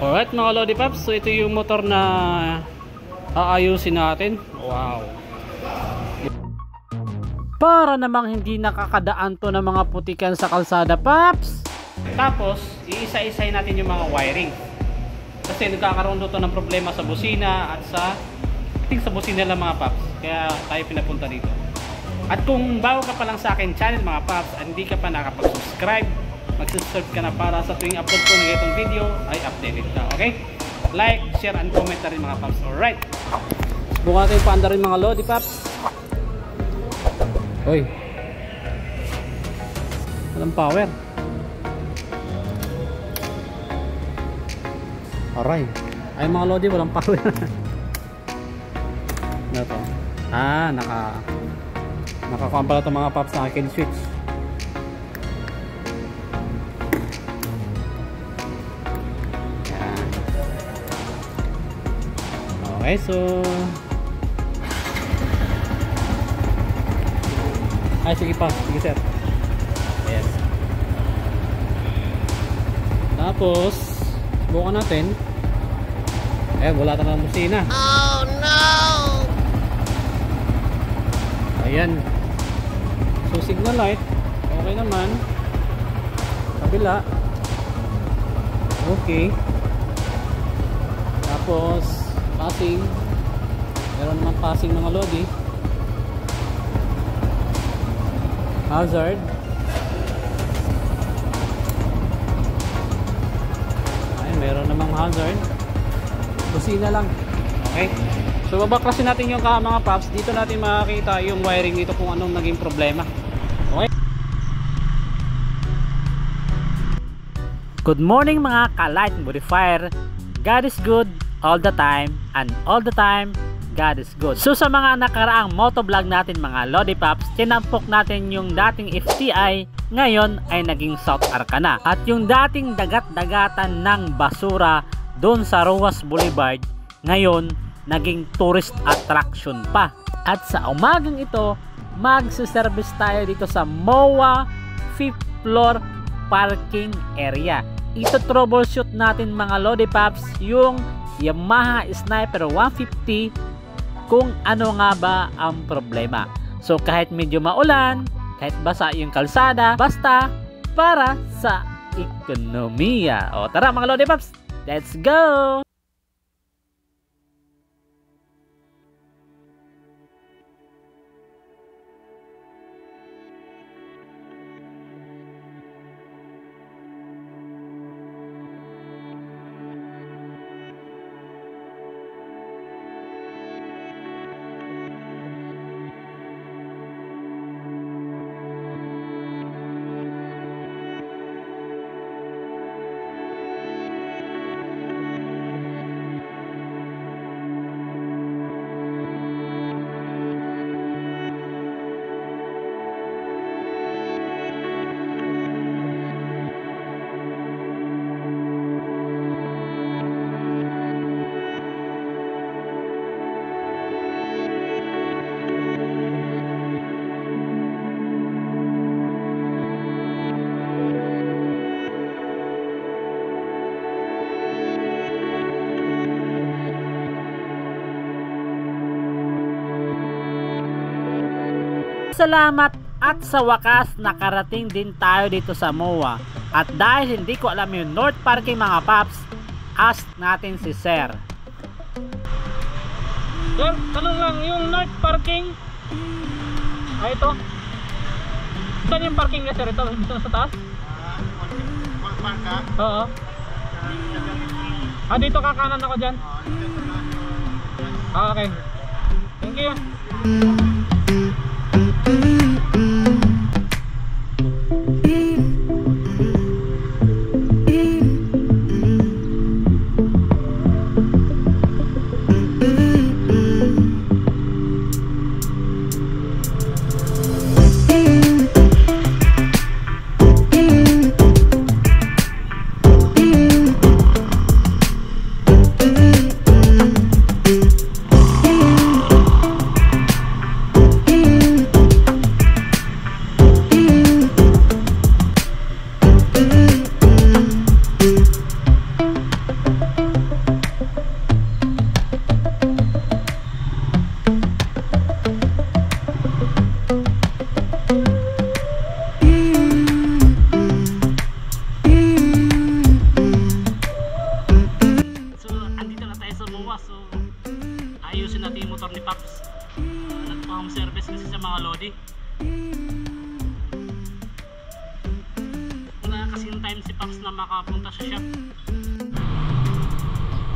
Alright mga Lodi Paps, so ito yung motor na aayusin natin. Wow. Para namang hindi nakakadaan to ng mga putikan sa kalsada, Paps. Tapos, iisa-isay natin yung mga wiring. Kasi nagkakaroon dito ng problema sa busina at sa busina lang mga Paps. Kaya tayo pinapunta dito. At kung bago ka pa lang sa akin channel mga Paps, at hindi ka pa nakapag-subscribe, mag-subscribe ka na para sa tuwing upload ko ng itong video ay updated ka, okay? Like, share, and comment na rin mga Paps. Alright, buka natin paanda rin mga Lodi Paps. Hoy, walang power. Aray, ay mga Lodi, walang power. Ano to? Nakakuha pala itong mga Paps na kill switch. Okay, so sige pa, sige sir. Yes. Tapos bukan natin. Wala tayong busina. Oh no. Ayan. So signal light, okay naman. Kabila. Okay. Tapos passing, meron naman passing mga Lodi. Hazard, ay meron namang hazard. Busina lang. Okay, so babaklasin natin yung mga Paps. Dito natin makikita yung wiring dito kung anong naging problema. Okay, good morning mga ka-light modifier. God is good all the time, and all the time God is good. So sa mga nakaraang motovlog natin mga Lodi Paps, tinampok natin yung dating FTI, ngayon ay naging South Arcana. At yung dating dagat-dagatan ng basura doon sa Rojas Boulevard, ngayon naging tourist attraction pa. At sa umagang ito, magsiservice tayo dito sa MOA 5th floor parking area. Ito troubleshoot natin mga Lodi Paps yung Yamaha Sniper 150 kung ano nga ba ang problema. So kahit medyo maulan, kahit basa yung kalsada, basta para sa ekonomiya. O tara mga Lodi Paps, let's go! Salamat at sa wakas nakarating din tayo dito sa MOA. At dahil hindi ko alam yung North Parking mga Paps, ask natin si Sir. Sir, tanong lang, yung North Parking ito? Saan yung parking niya sir? Ito sa taas? Oo. Dito kakanan ako dyan? Okay. Thank you. Paps. Nagpa-home service kasi sa mga Lodi. Wala kasing time si Paps na makapunta sa shop.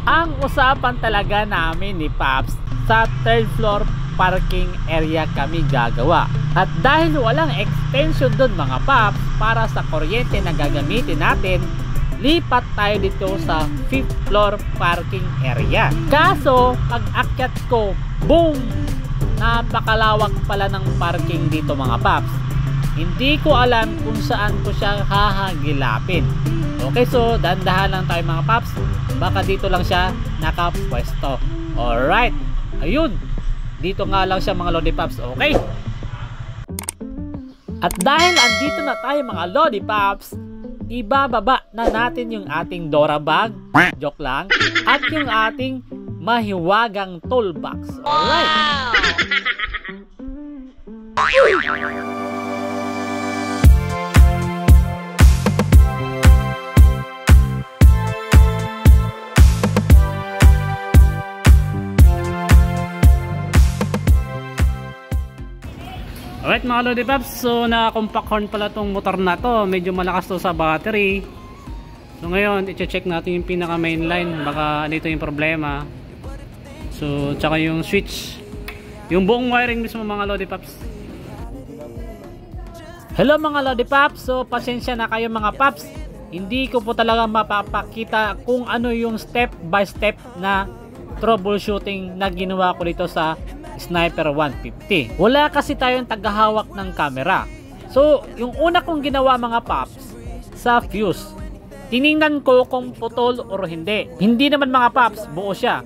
Ang usapan talaga namin ni Paps, sa third floor parking area kami gagawa. At dahil walang extension doon mga Paps para sa kuryente na gagamitin natin, lipat tayo dito sa 5th floor parking area. Kaso pag akyat ko, boom! Napakalawak pala ng parking dito mga Paps. Hindi ko alam kung saan ko siya hahagilapin. Okay, so dandahan lang tayo mga Paps. Baka dito lang siya nakapwesto. Alright, ayun, dito nga lang siya mga Lodi Paps. Okay, at dahil andito na tayo mga Lodi Paps, ibababa na natin yung ating Dora bag, joke lang, at yung ating mahiwagang toolbox. Alright. Alright mga Lodi Paps, so na-compact horn pala tong motor na to. Medyo malakas to sa battery. So ngayon, i-check natin yung pinaka main line. Baka dito yung problema. So, tsaka yung switch. Yung buong wiring mismo mga Lodi Paps. Hello mga Lodi Paps, so pasensya na kayo mga Paps. Hindi ko po talaga mapapakita kung ano yung step by step na troubleshooting na ginawa ko dito sa Sniper 150. Wala kasi tayong tagahawak ng camera. So, yung una kong ginawa mga Paps, sa fuse. Tiningnan ko kung putol o hindi. Hindi naman mga Paps, buo siya.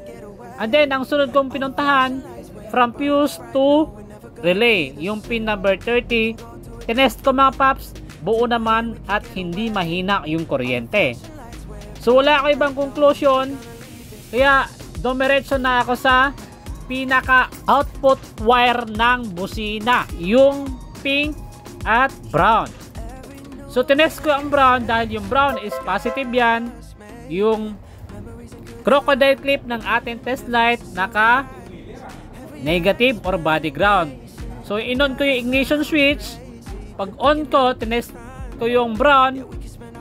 And then, ang sunod kong pinuntahan, from fuse to relay, yung pin number 30. Tinest ko mga Paps, buo naman at hindi mahina yung kuryente. So, wala ako ibang conclusion. Kaya, dumiretso na ako sa pinaka output wire ng busina, yung pink at brown. So tinest ko ang brown dahil yung brown is positive yan. Yung crocodile clip ng ating test light naka negative or body ground. So in-on ko yung ignition switch. Pag on ko, tinest ko yung brown,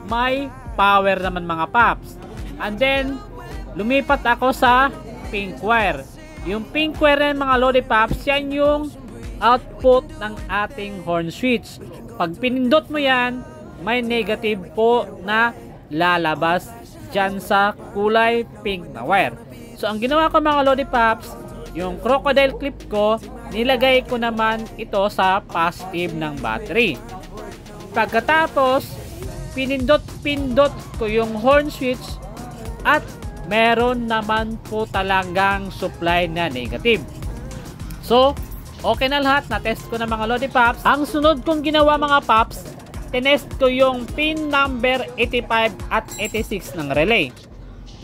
may power naman mga Paps. And then lumipat ako sa pink wire. Yung pink wire ng mga Lodi Paps, yan yung output ng ating horn switch. Pag pinindot mo yan, may negative po na lalabas dyan sa kulay pink na wire. So ang ginawa ko mga Lodi Paps, yung crocodile clip ko, nilagay ko naman ito sa positive ng battery. Pagkatapos, pinindot ko yung horn switch at meron naman po talagang supply na negative. So, okay na lahat. Na-test ko na mga Lodi Paps. Ang sunod kong ginawa mga Paps, tinest ko yung pin number 85 at 86 ng relay.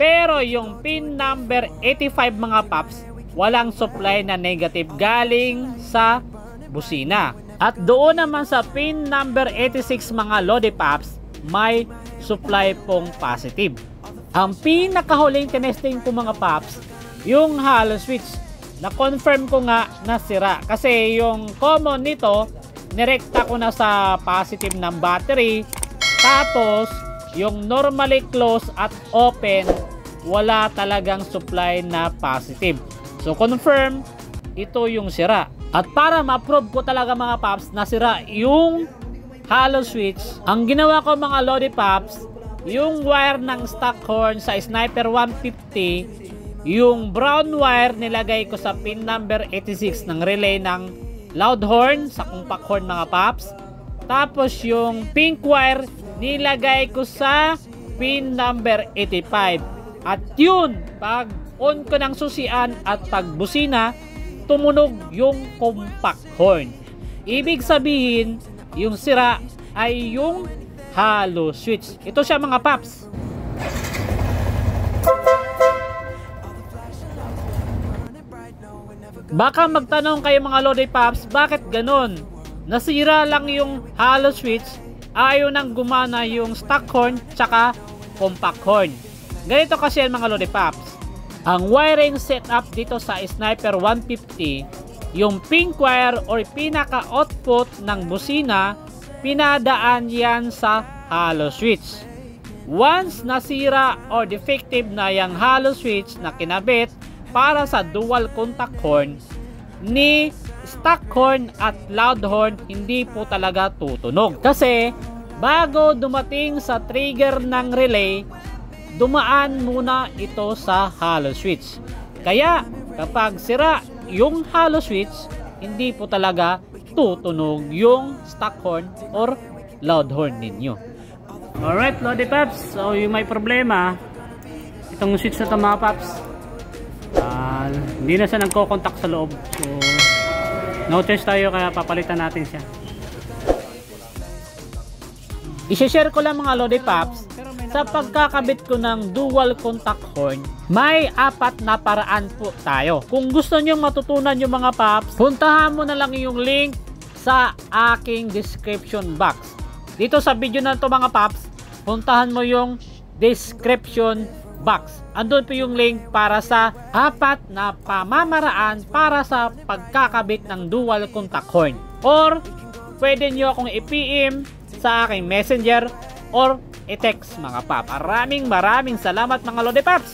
Pero yung pin number 85 mga Paps, walang supply na negative galing sa busina. At doon naman sa pin number 86 mga Lodi Paps, may supply pong positive. Ang pinakahuling tinesting ko mga Paps, yung hollow switch. Na-confirm ko nga na sira. Kasi yung common nito, nirekta ko na sa positive ng battery. Tapos, yung normally close at open, wala talagang supply na positive. So, confirm, ito yung sira. At para ma-prove ko talaga mga Paps na sira yung hollow switch, ang ginawa ko mga Lodi Paps, yung wire ng stock horn sa Sniper 150, yung brown wire nilagay ko sa pin number 86 ng relay ng loud horn sa compact horn mga Paps. Tapos yung pink wire nilagay ko sa pin number 85. At yun, pag on ko ng susian at pag busina, tumunog yung compact horn. Ibig sabihin, yung sira ay yung hollow switch. Ito siya mga Paps. Baka magtanong kayo mga Lodi Paps, bakit ganun? Nasira lang yung hollow switch, ayaw nang gumana yung stock horn tsaka compact horn. Ganito kasi yan mga Lodi Paps. Ang wiring setup dito sa Sniper 150, yung pink wire or pinaka-output ng busina, pinadaan yan sa hollow switch. Once nasira or defective na yung hollow switch na kinabit para sa dual contact horn, ni stock horn at loud horn hindi po talaga tutunog. Kasi bago dumating sa trigger ng relay, dumaan muna ito sa hollow switch. Kaya kapag sira yung hollow switch, hindi po talaga tutunog yung stock horn or loud horn ninyo. Alright, Lodi Paps, so yung may problema, itong switch na ito mga Paps, hindi na siya nagko-contact sa loob. So no choice tayo, kaya papalitan natin siya. I-share ko lang mga Lodi Paps, sa pagkakabit ko ng dual contact horn, may 4 na paraan po tayo. Kung gusto nyo matutunan yung mga Paps, puntahan mo na lang yung link sa aking description box. Dito sa video na ito mga Paps, puntahan mo yung description box. Andun po yung link para sa 4 na pamamaraan para sa pagkakabit ng dual contact horn. Or pwede nyo akong i-PM sa aking messenger or i-text mga Paps. Maraming salamat mga Lodi Paps.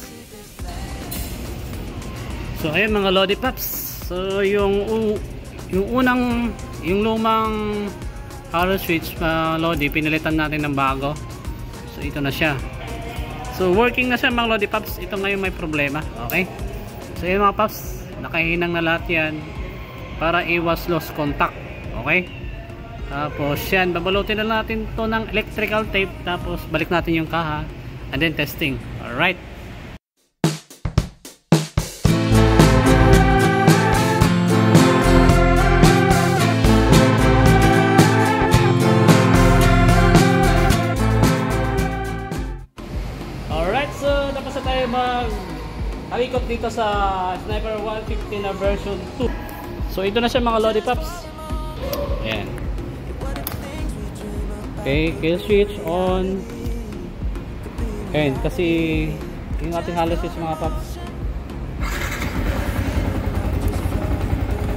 So ayun mga Lodi Paps. So yung lumang hollow switch Lodi, pinalitan natin ng bago. So ito na siya. So working na siya mga Lodi Paps. Ito ngayon may problema. Okay. So yun mga Paps, nakahinang na lahat yan para iwas lost contact. Okay. Tapos yan, babalutin na natin to ng electrical tape. Tapos balik natin yung kaha and then testing. Alright. Mag-ikot dito sa Sniper 150 na version 2. So ito na siya mga Lodi Paps. Ayan. Okay, kill switch on. Ayan, kasi yung ating hollow switch mga Paps.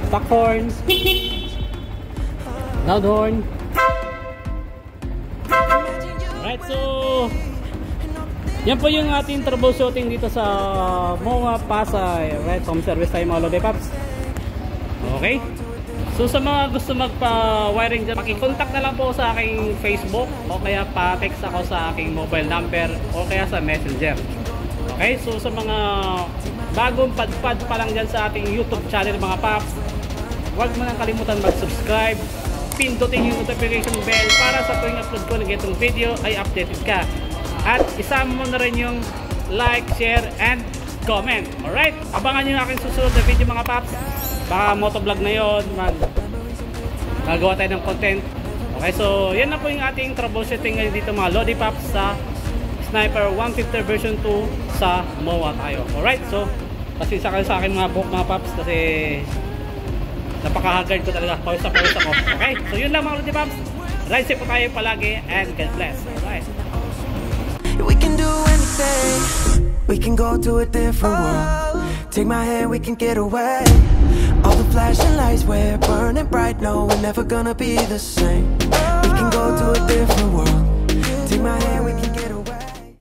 Stock horn, loud horn. Alright, so yan po yung ating troubleshooting dito sa MOA Pasay. Right, home service tayo mga Lodi Paps. Okay. So sa mga gusto magpa-wiring dyan, makikontak na lang po sa aking Facebook o kaya pa-text ako sa aking mobile number o kaya sa messenger. Okay, so sa mga bagong padpad pa lang dyan sa ating YouTube channel mga Paps, huwag mo nang kalimutan mag-subscribe, pindutin yung notification bell para sa tuwing upload ko ng itong video ay updated ka. At isama mo na rin yung like, share, and comment. Alright? Abangan nyo yung aking susunod na video mga Paps. Baka motovlog na yun. Gagawa tayo ng content. Okay, so yan na po yung ating troubleshooting ngayon dito mga Lodi Paps sa Sniper 150 version 2 sa MOA tayo. Alright? So, pasensya kayo sa akin mga buhok mga Paps kasi napaka-haggard ko talaga. Pawis ako. Okay? So yun lang mga Lodi Paps. Ride safe po tayo palagi and God bless. Alright? We can do anything. We can go to a different world. Take my hand, we can get away. All the flashing lights, we're burning bright. No, we're never gonna be the same. We can go to